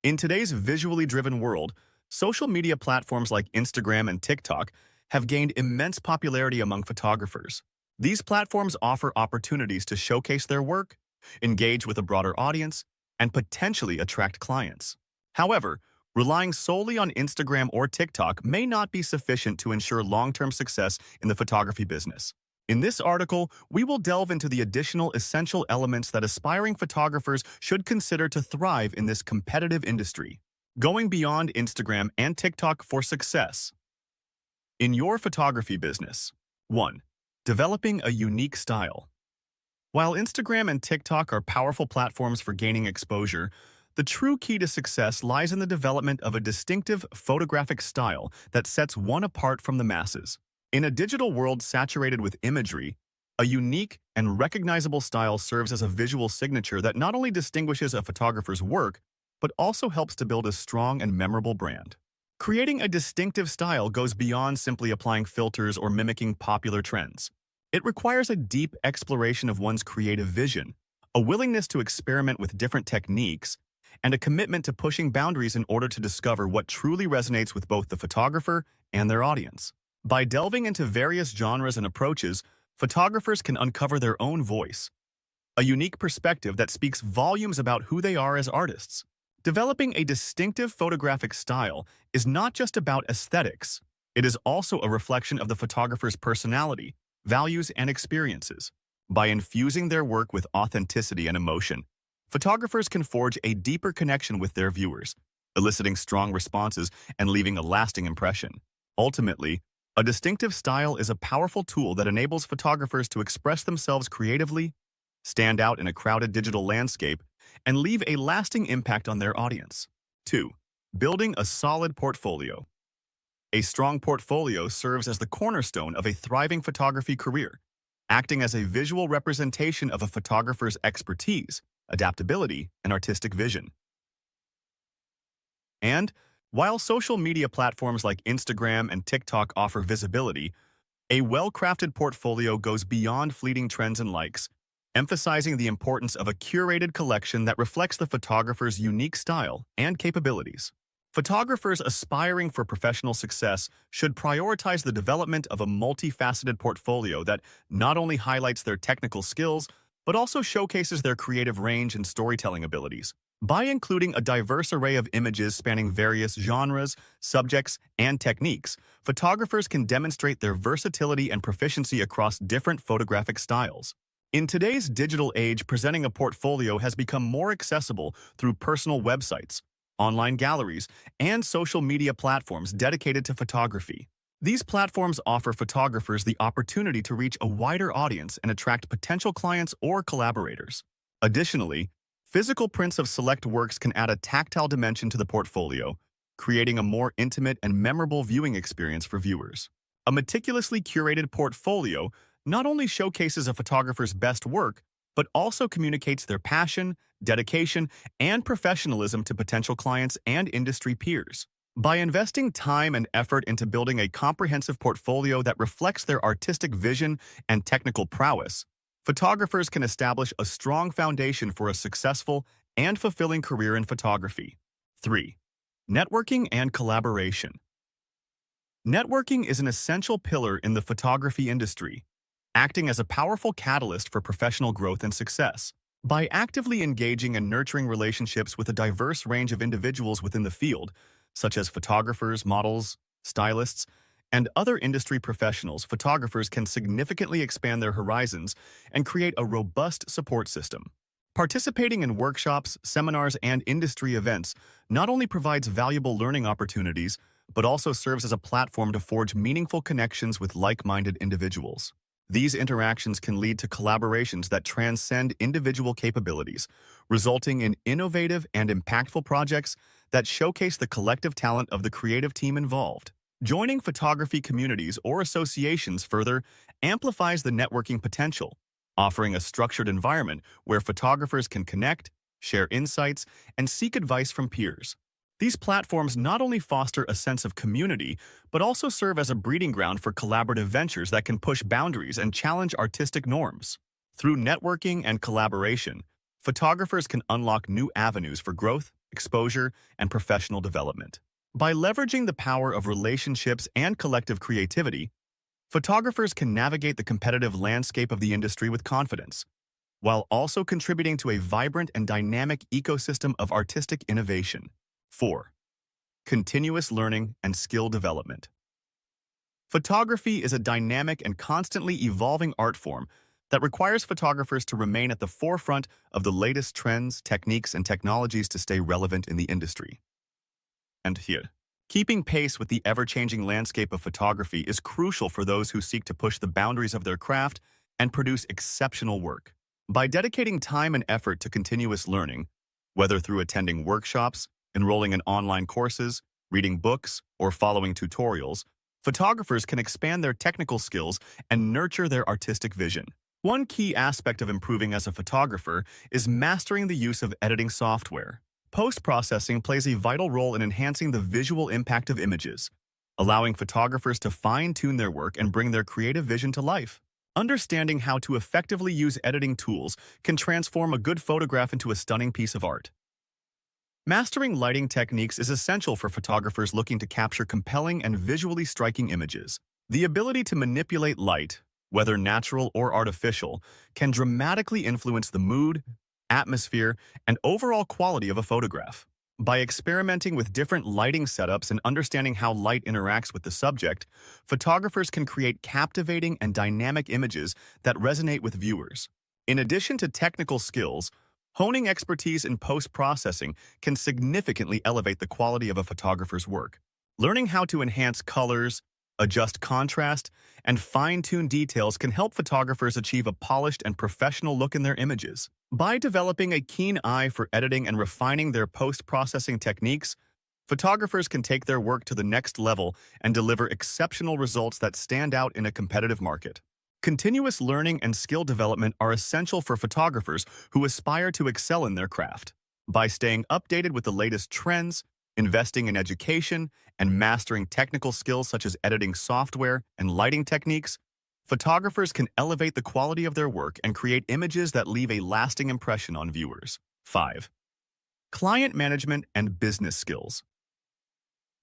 In today's visually driven world, social media platforms like Instagram and TikTok have gained immense popularity among photographers. These platforms offer opportunities to showcase their work, engage with a broader audience, and potentially attract clients. However, relying solely on Instagram or TikTok may not be sufficient to ensure long-term success in the photography business. In this article, we will delve into the additional essential elements that aspiring photographers should consider to thrive in this competitive industry. Going beyond Instagram and TikTok for success. In your photography business. 1. Developing a unique style. While Instagram and TikTok are powerful platforms for gaining exposure, the true key to success lies in the development of a distinctive photographic style that sets one apart from the masses. In a digital world saturated with imagery, a unique and recognizable style serves as a visual signature that not only distinguishes a photographer's work, but also helps to build a strong and memorable brand. Creating a distinctive style goes beyond simply applying filters or mimicking popular trends. It requires a deep exploration of one's creative vision, a willingness to experiment with different techniques, and a commitment to pushing boundaries in order to discover what truly resonates with both the photographer and their audience. By delving into various genres and approaches, photographers can uncover their own voice, a unique perspective that speaks volumes about who they are as artists. Developing a distinctive photographic style is not just about aesthetics. It is also a reflection of the photographer's personality, values, and experiences. By infusing their work with authenticity and emotion, photographers can forge a deeper connection with their viewers, eliciting strong responses and leaving a lasting impression. Ultimately, a distinctive style is a powerful tool that enables photographers to express themselves creatively, stand out in a crowded digital landscape, and leave a lasting impact on their audience. 2. Building a solid portfolio. A strong portfolio serves as the cornerstone of a thriving photography career, acting as a visual representation of a photographer's expertise, adaptability, and artistic vision. And while social media platforms like Instagram and TikTok offer visibility, a well-crafted portfolio goes beyond fleeting trends and likes, emphasizing the importance of a curated collection that reflects the photographer's unique style and capabilities. Photographers aspiring for professional success should prioritize the development of a multifaceted portfolio that not only highlights their technical skills, but also showcases their creative range and storytelling abilities. By including a diverse array of images spanning various genres, subjects, and techniques, photographers can demonstrate their versatility and proficiency across different photographic styles. In today's digital age, presenting a portfolio has become more accessible through personal websites, online galleries, and social media platforms dedicated to photography. These platforms offer photographers the opportunity to reach a wider audience and attract potential clients or collaborators. Additionally, physical prints of select works can add a tactile dimension to the portfolio, creating a more intimate and memorable viewing experience for viewers. A meticulously curated portfolio not only showcases a photographer's best work, but also communicates their passion, dedication, and professionalism to potential clients and industry peers. By investing time and effort into building a comprehensive portfolio that reflects their artistic vision and technical prowess, photographers can establish a strong foundation for a successful and fulfilling career in photography. 3. Networking and collaboration. Networking is an essential pillar in the photography industry, acting as a powerful catalyst for professional growth and success. By actively engaging and nurturing relationships with a diverse range of individuals within the field, such as photographers, models, stylists, and other industry professionals, photographers can significantly expand their horizons and create a robust support system. Participating in workshops, seminars, and industry events not only provides valuable learning opportunities, but also serves as a platform to forge meaningful connections with like-minded individuals. These interactions can lead to collaborations that transcend individual capabilities, resulting in innovative and impactful projects that showcase the collective talent of the creative team involved. Joining photography communities or associations further amplifies the networking potential, offering a structured environment where photographers can connect, share insights, and seek advice from peers. These platforms not only foster a sense of community, but also serve as a breeding ground for collaborative ventures that can push boundaries and challenge artistic norms. Through networking and collaboration, photographers can unlock new avenues for growth exposure, and professional development. By leveraging the power of relationships and collective creativity, photographers can navigate the competitive landscape of the industry with confidence, while also contributing to a vibrant and dynamic ecosystem of artistic innovation. 4. Continuous learning and skill development. Photography is a dynamic and constantly evolving art form that requires photographers to remain at the forefront of the latest trends, techniques, and technologies to stay relevant in the industry. And here, keeping pace with the ever-changing landscape of photography is crucial for those who seek to push the boundaries of their craft and produce exceptional work. By dedicating time and effort to continuous learning, whether through attending workshops, enrolling in online courses, reading books, or following tutorials, photographers can expand their technical skills and nurture their artistic vision. One key aspect of improving as a photographer is mastering the use of editing software. Post-processing plays a vital role in enhancing the visual impact of images, allowing photographers to fine-tune their work and bring their creative vision to life. Understanding how to effectively use editing tools can transform a good photograph into a stunning piece of art. Mastering lighting techniques is essential for photographers looking to capture compelling and visually striking images. The ability to manipulate light, whether natural or artificial, can dramatically influence the mood, atmosphere, and overall quality of a photograph. By experimenting with different lighting setups and understanding how light interacts with the subject, photographers can create captivating and dynamic images that resonate with viewers. In addition to technical skills, honing expertise in post-processing can significantly elevate the quality of a photographer's work. Learning how to enhance colors, adjust contrast, and fine-tune details can help photographers achieve a polished and professional look in their images. By developing a keen eye for editing and refining their post-processing techniques, photographers can take their work to the next level and deliver exceptional results that stand out in a competitive market. Continuous learning and skill development are essential for photographers who aspire to excel in their craft. By staying updated with the latest trends, investing in education, and mastering technical skills such as editing software and lighting techniques, photographers can elevate the quality of their work and create images that leave a lasting impression on viewers. 5. Client management and business skills.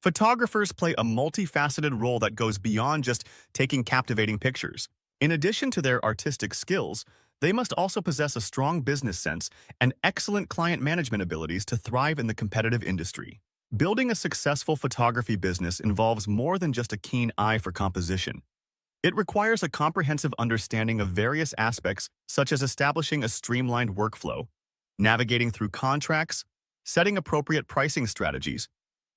Photographers play a multifaceted role that goes beyond just taking captivating pictures. In addition to their artistic skills, they must also possess a strong business sense and excellent client management abilities to thrive in the competitive industry. Building a successful photography business involves more than just a keen eye for composition. It requires a comprehensive understanding of various aspects, such as establishing a streamlined workflow, navigating through contracts, setting appropriate pricing strategies,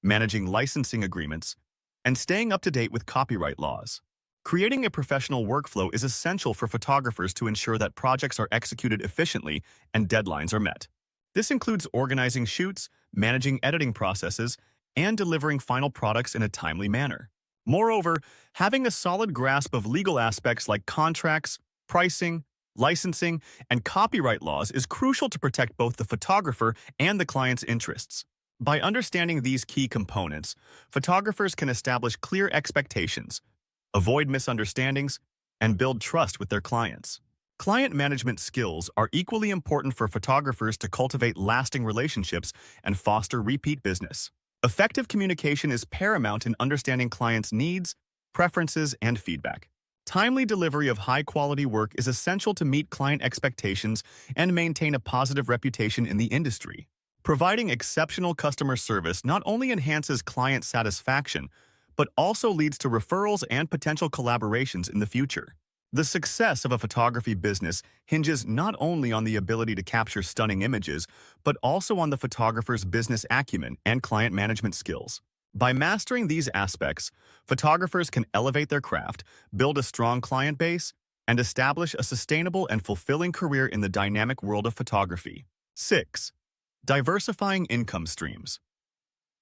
managing licensing agreements, and staying up to date with copyright laws. Creating a professional workflow is essential for photographers to ensure that projects are executed efficiently and deadlines are met. This includes organizing shoots, managing editing processes, and delivering final products in a timely manner. Moreover, having a solid grasp of legal aspects like contracts, pricing, licensing, and copyright laws is crucial to protect both the photographer and the client's interests. By understanding these key components, photographers can establish clear expectations, avoid misunderstandings, and build trust with their clients. Client management skills are equally important for photographers to cultivate lasting relationships and foster repeat business. Effective communication is paramount in understanding clients' needs, preferences, and feedback. Timely delivery of high-quality work is essential to meet client expectations and maintain a positive reputation in the industry. Providing exceptional customer service not only enhances client satisfaction, but also leads to referrals and potential collaborations in the future. The success of a photography business hinges not only on the ability to capture stunning images, but also on the photographer's business acumen and client management skills. By mastering these aspects, photographers can elevate their craft, build a strong client base, and establish a sustainable and fulfilling career in the dynamic world of photography. 6. Diversifying income streams.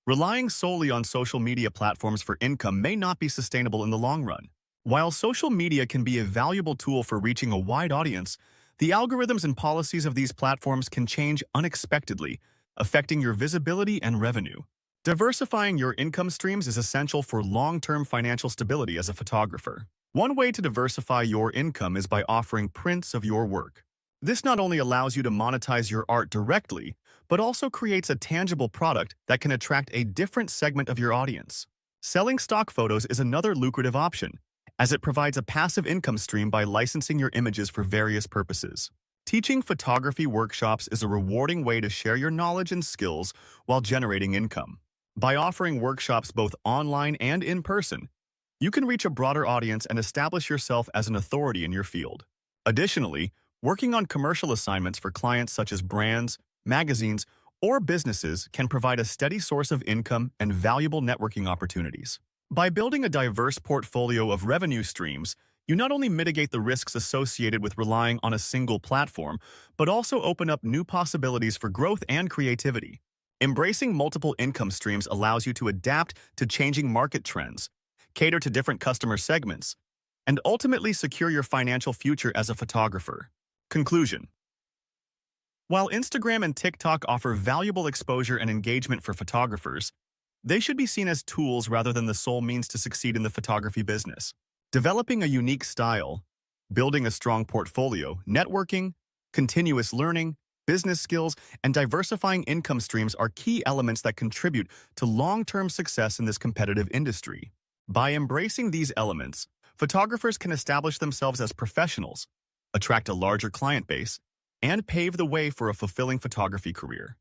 Relying solely on social media platforms for income may not be sustainable in the long run. While social media can be a valuable tool for reaching a wide audience, the algorithms and policies of these platforms can change unexpectedly, affecting your visibility and revenue. Diversifying your income streams is essential for long-term financial stability as a photographer. One way to diversify your income is by offering prints of your work. This not only allows you to monetize your art directly, but also creates a tangible product that can attract a different segment of your audience. Selling stock photos is another lucrative option, as it provides a passive income stream by licensing your images for various purposes. Teaching photography workshops is a rewarding way to share your knowledge and skills while generating income. By offering workshops both online and in person, you can reach a broader audience and establish yourself as an authority in your field. Additionally, working on commercial assignments for clients such as brands, magazines, or businesses can provide a steady source of income and valuable networking opportunities. By building a diverse portfolio of revenue streams, you not only mitigate the risks associated with relying on a single platform, but also open up new possibilities for growth and creativity. Embracing multiple income streams allows you to adapt to changing market trends, cater to different customer segments, and ultimately secure your financial future as a photographer. Conclusion. While Instagram and TikTok offer valuable exposure and engagement for photographers, they should be seen as tools rather than the sole means to succeed in the photography business. Developing a unique style, building a strong portfolio, networking, continuous learning, business skills, and diversifying income streams are key elements that contribute to long-term success in this competitive industry. By embracing these elements, photographers can establish themselves as professionals, attract a larger client base, and pave the way for a fulfilling photography career.